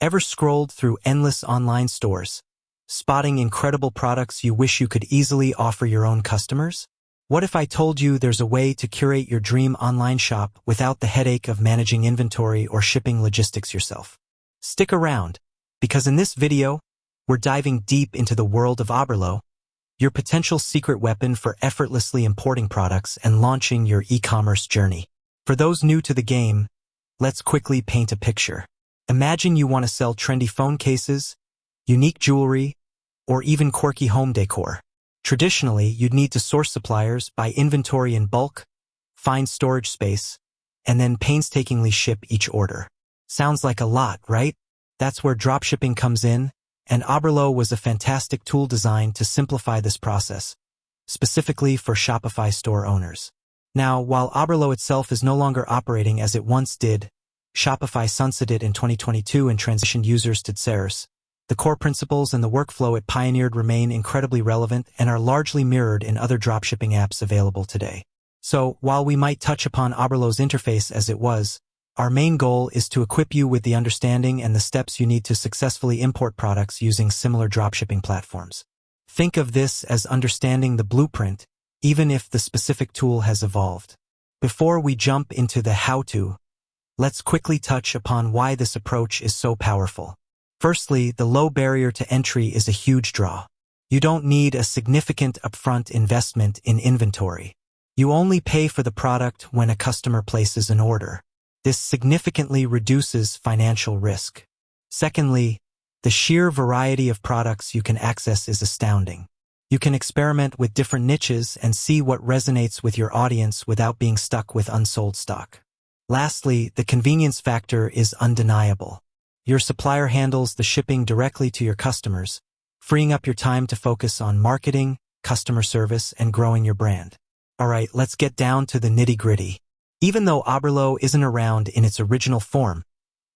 Ever scrolled through endless online stores, spotting incredible products you wish you could easily offer your own customers? What if I told you there's a way to curate your dream online shop without the headache of managing inventory or shipping logistics yourself? Stick around, because in this video, we're diving deep into the world of Oberlo, your potential secret weapon for effortlessly importing products and launching your e-commerce journey. For those new to the game, let's quickly paint a picture. Imagine you want to sell trendy phone cases, unique jewelry, or even quirky home decor. Traditionally, you'd need to source suppliers, buy inventory in bulk, find storage space, and then painstakingly ship each order. Sounds like a lot, right? That's where dropshipping comes in, and Oberlo was a fantastic tool designed to simplify this process, specifically for Shopify store owners. Now, while Oberlo itself is no longer operating as it once did, Shopify sunsetted in 2022 and transitioned users to Fiverr. The core principles and the workflow it pioneered remain incredibly relevant and are largely mirrored in other dropshipping apps available today. So, while we might touch upon Oberlo's interface as it was, our main goal is to equip you with the understanding and the steps you need to successfully import products using similar dropshipping platforms. Think of this as understanding the blueprint, even if the specific tool has evolved. Before we jump into the how-to, let's quickly touch upon why this approach is so powerful. Firstly, the low barrier to entry is a huge draw. You don't need a significant upfront investment in inventory. You only pay for the product when a customer places an order. This significantly reduces financial risk. Secondly, the sheer variety of products you can access is astounding. You can experiment with different niches and see what resonates with your audience without being stuck with unsold stock. Lastly, the convenience factor is undeniable. Your supplier handles the shipping directly to your customers, freeing up your time to focus on marketing, customer service, and growing your brand. Alright, let's get down to the nitty-gritty. Even though Oberlo isn't around in its original form,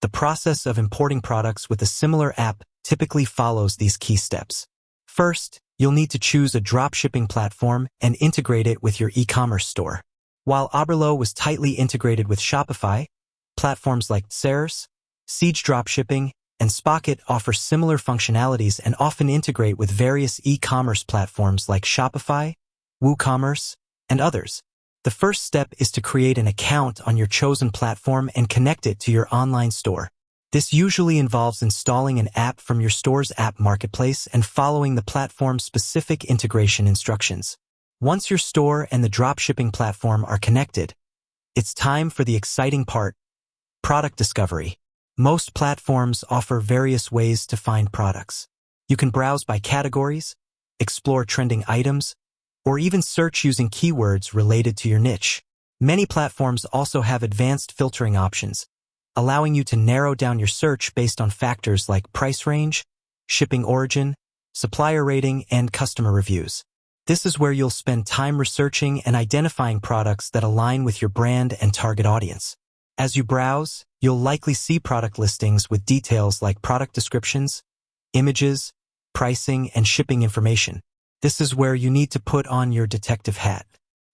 the process of importing products with a similar app typically follows these key steps. First, you'll need to choose a dropshipping platform and integrate it with your e-commerce store. While Oberlo was tightly integrated with Shopify, platforms like Fiverr, Siege Dropshipping, and Spocket offer similar functionalities and often integrate with various e-commerce platforms like Shopify, WooCommerce, and others. The first step is to create an account on your chosen platform and connect it to your online store. This usually involves installing an app from your store's app marketplace and following the platform's specific integration instructions. Once your store and the dropshipping platform are connected, it's time for the exciting part, product discovery. Most platforms offer various ways to find products. You can browse by categories, explore trending items, or even search using keywords related to your niche. Many platforms also have advanced filtering options, allowing you to narrow down your search based on factors like price range, shipping origin, supplier rating, and customer reviews. This is where you'll spend time researching and identifying products that align with your brand and target audience. As you browse, you'll likely see product listings with details like product descriptions, images, pricing, and shipping information. This is where you need to put on your detective hat.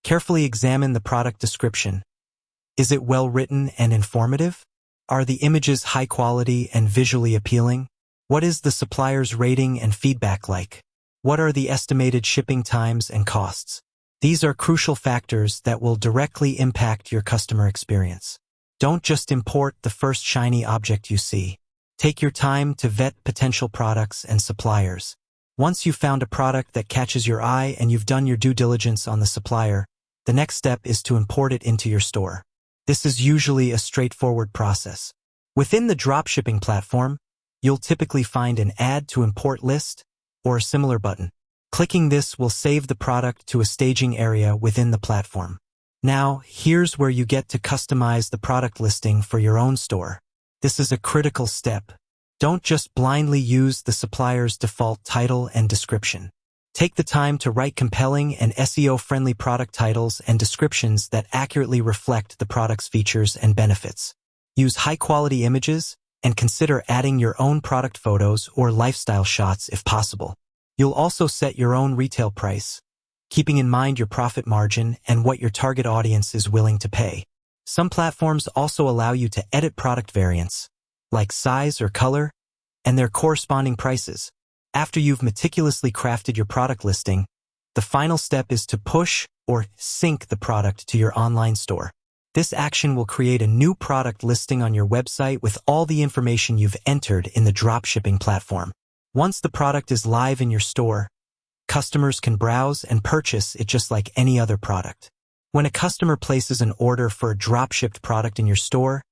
Carefully examine the product description. Is it well written and informative? Are the images high quality and visually appealing? What is the supplier's rating and feedback like? What are the estimated shipping times and costs? These are crucial factors that will directly impact your customer experience. Don't just import the first shiny object you see. Take your time to vet potential products and suppliers. Once you've found a product that catches your eye and you've done your due diligence on the supplier, the next step is to import it into your store. This is usually a straightforward process. Within the dropshipping platform, you'll typically find an Add to Import list or a similar button. Clicking this will save the product to a staging area within the platform. Now, here's where you get to customize the product listing for your own store. This is a critical step. Don't just blindly use the supplier's default title and description. Take the time to write compelling and SEO-friendly product titles and descriptions that accurately reflect the product's features and benefits. Use high-quality images and consider adding your own product photos or lifestyle shots if possible. You'll also set your own retail price, keeping in mind your profit margin and what your target audience is willing to pay. Some platforms also allow you to edit product variants, like size or color, and their corresponding prices. After you've meticulously crafted your product listing, the final step is to push or sync the product to your online store. This action will create a new product listing on your website with all the information you've entered in the dropshipping platform. Once the product is live in your store, customers can browse and purchase it just like any other product. When a customer places an order for a dropshipped product in your store,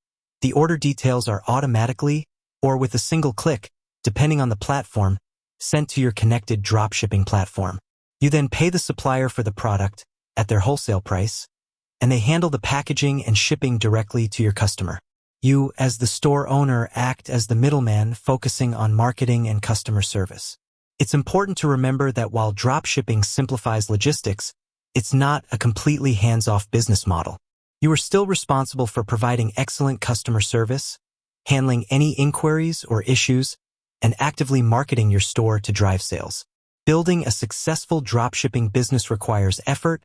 the order details are automatically, or with a single click, depending on the platform, sent to your connected dropshipping platform. You then pay the supplier for the product at their wholesale price, and they handle the packaging and shipping directly to your customer. You, as the store owner, act as the middleman, focusing on marketing and customer service. It's important to remember that while dropshipping simplifies logistics, it's not a completely hands-off business model. You are still responsible for providing excellent customer service, handling any inquiries or issues, and actively marketing your store to drive sales. Building a successful dropshipping business requires effort,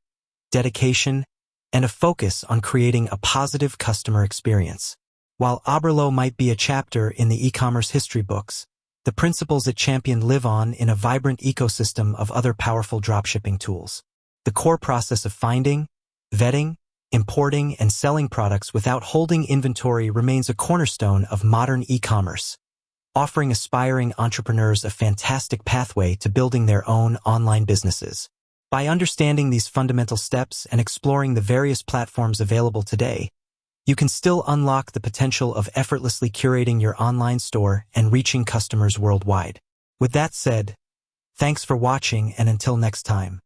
dedication, and a focus on creating a positive customer experience. While Oberlo might be a chapter in the e-commerce history books, the principles it championed live on in a vibrant ecosystem of other powerful dropshipping tools. The core process of finding, vetting, importing, and selling products without holding inventory remains a cornerstone of modern e-commerce, offering aspiring entrepreneurs a fantastic pathway to building their own online businesses. By understanding these fundamental steps and exploring the various platforms available today, you can still unlock the potential of effortlessly curating your online store and reaching customers worldwide. With that said, thanks for watching, and until next time.